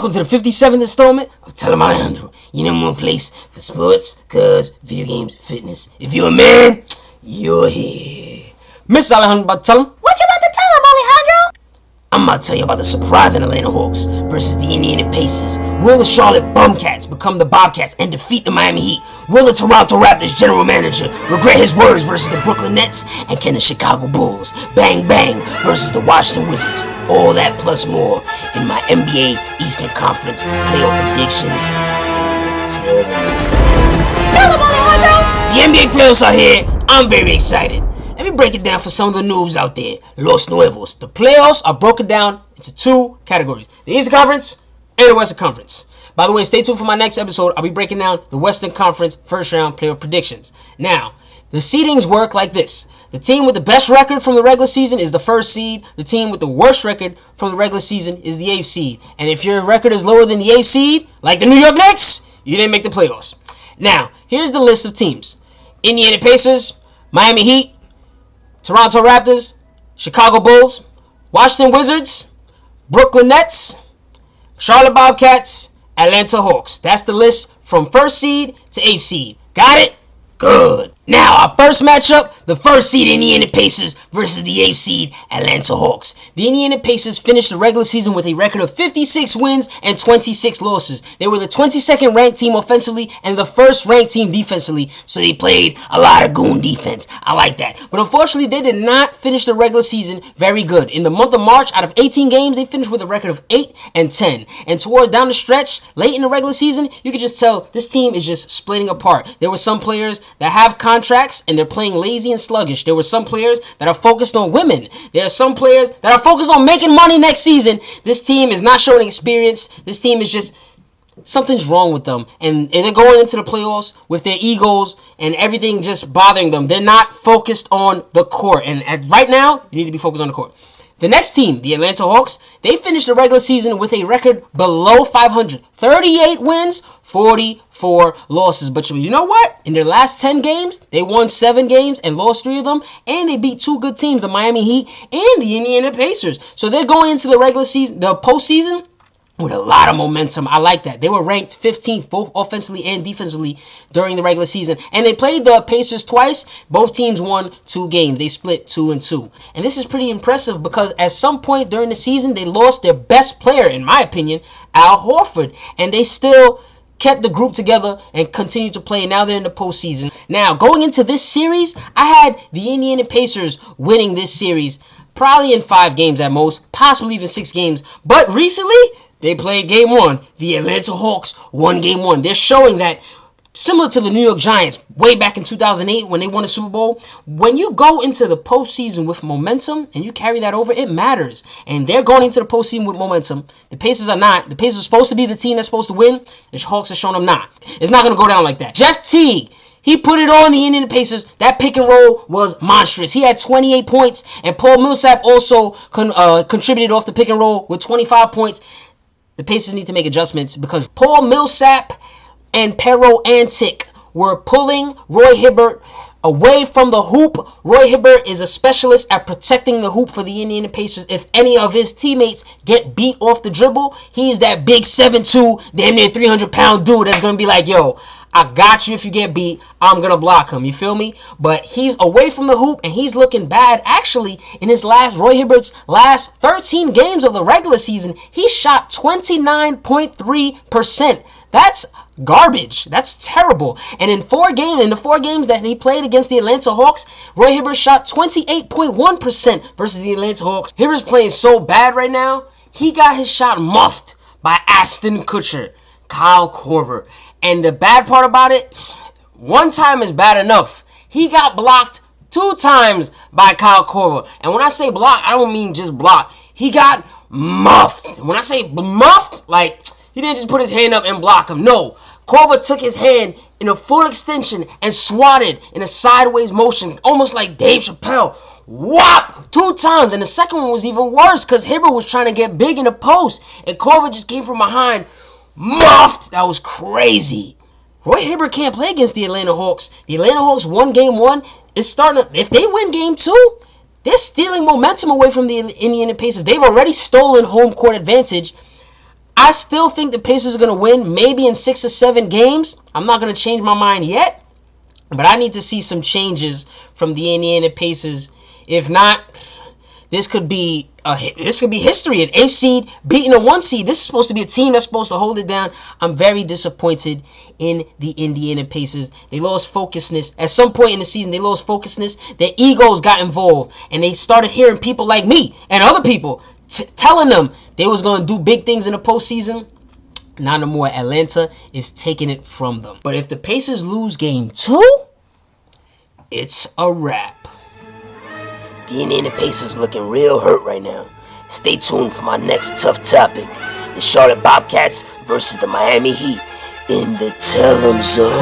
welcome to the 57th installment of Em Alejandro, your number one place for sports, cars, video games, fitness. If you're a man, you're here. Mr. Alejandro, about to tell him. What you about to tell him, Alejandro? I'm about to tell you about the surprising Atlanta Hawks versus the Indiana Pacers. Will the Charlotte Bobcats become the Bobcats and defeat the Miami Heat? Will the Toronto Raptors general manager regret his words versus the Brooklyn Nets? And can the Chicago Bulls bang bang versus the Washington Wizards? All that plus more in my NBA Eastern Conference playoff predictions. Tell him, Alejandro! The NBA playoffs are here. I'm very excited. Let me break it down for some of the noobs out there. Los Nuevos. The playoffs are broken down into two categories. The Eastern Conference and the Western Conference. By the way, stay tuned for my next episode. I'll be breaking down the Western Conference first round playoff predictions. Now, the seedings work like this. The team with the best record from the regular season is the first seed. The team with the worst record from the regular season is the 8th seed. And if your record is lower than the 8th seed, like the New York Knicks, you didn't make the playoffs. Now, here's the list of teams. Indiana Pacers, Miami Heat, Toronto Raptors, Chicago Bulls, Washington Wizards, Brooklyn Nets, Charlotte Bobcats, Atlanta Hawks. That's the list from first seed to 8th seed. Got it? Good. Now, our first matchup, the first seed Indiana Pacers versus the 8th seed Atlanta Hawks. The Indiana Pacers finished the regular season with a record of 56 wins and 26 losses. They were the 22nd ranked team offensively and the first ranked team defensively, so they played a lot of goon defense. I like that. But unfortunately, they did not finish the regular season very good. In the month of March, out of 18 games, they finished with a record of 8-10. And toward down the stretch, late in the regular season, you could just tell this team is just splitting apart. There were some players that have contracts and they're playing lazy and sluggish. There were some players that are focused on women. There are some players that are focused on making money next season. This team is not showing experience. This team is just, something's wrong with them. And they're going into the playoffs with their egos and everything just bothering them. They're not focused on the court. And right now, you need to be focused on the court. The next team, the Atlanta Hawks, they finished the regular season with a record below 500. 38 wins, 44 losses. But you know what? In their last 10 games, they won 7 games and lost 3 of them. And they beat 2 good teams, the Miami Heat and the Indiana Pacers. So they're going into the regular season, the postseason, with a lot of momentum. I like that. They were ranked 15th, both offensively and defensively, during the regular season. And they played the Pacers twice. Both teams won 2 games. They split 2-2. And this is pretty impressive because at some point during the season, they lost their best player, in my opinion, Al Horford. And they still kept the group together and continued to play. Now they're in the postseason. Now, going into this series, I had the Indiana Pacers winning this series probably in 5 games at most, possibly even 6 games. But recently, they played game 1. The Atlanta Hawks won game 1. They're showing that, similar to the New York Giants way back in 2008 when they won the Super Bowl, when you go into the postseason with momentum and you carry that over, it matters. And they're going into the postseason with momentum. The Pacers are not. The Pacers are supposed to be the team that's supposed to win. The Hawks are showing them not. It's not going to go down like that. Jeff Teague, he put it on the Indiana Pacers. That pick and roll was monstrous. He had 28 points, and Paul Millsap also contributed off the pick and roll with 25 points. The Pacers need to make adjustments because Paul Millsap and Antic were pulling Roy Hibbert away from the hoop. Roy Hibbert is a specialist at protecting the hoop for the Indiana Pacers. If any of his teammates get beat off the dribble, he's that big 7'2", damn near 300-pound dude that's going to be like, yo, I got you if you get beat. I'm going to block him. You feel me? But he's away from the hoop, and he's looking bad. Actually, in Roy Hibbert's last 13 games of the regular season, he shot 29.3%. That's garbage. That's terrible. And in the 4 games that he played against the Atlanta Hawks, Roy Hibbert shot 28.1% versus the Atlanta Hawks. Hibbert's playing so bad right now, he got his shot muffed by Ashton Kutcher, Kyle Korver. And the bad part about it, 1 time is bad enough. He got blocked 2 times by Kyle Korver. And when I say block, I don't mean just block. He got muffed. When I say muffed, like, he didn't just put his hand up and block him. No. Korver took his hand in a full extension and swatted in a sideways motion, almost like Dave Chappelle. Whop! 2 times. And the second one was even worse because Hibbert was trying to get big in the post. And Korver just came from behind. Muffed! That was crazy. Roy Hibbert can't play against the Atlanta Hawks. The Atlanta Hawks won game 1. It's starting to, if they win game 2, they're stealing momentum away from the Indiana Pacers. They've already stolen home court advantage. I still think the Pacers are going to win, maybe in 6 or 7 games. I'm not going to change my mind yet, but I need to see some changes from the Indiana Pacers. If not, this could be history. An 8th seed beating a 1 seed. This is supposed to be a team that's supposed to hold it down. I'm very disappointed in the Indiana Pacers. They lost focusness. At some point in the season, they lost focusness. Their egos got involved, and they started hearing people like me and other people telling them they was going to do big things in the postseason. Not no more. Atlanta is taking it from them. But if the Pacers lose game 2, it's a wrap. The Indiana Pacers looking real hurt right now. Stay tuned for my next tough topic. The Charlotte Bobcats versus the Miami Heat in the Tell 'em Zone.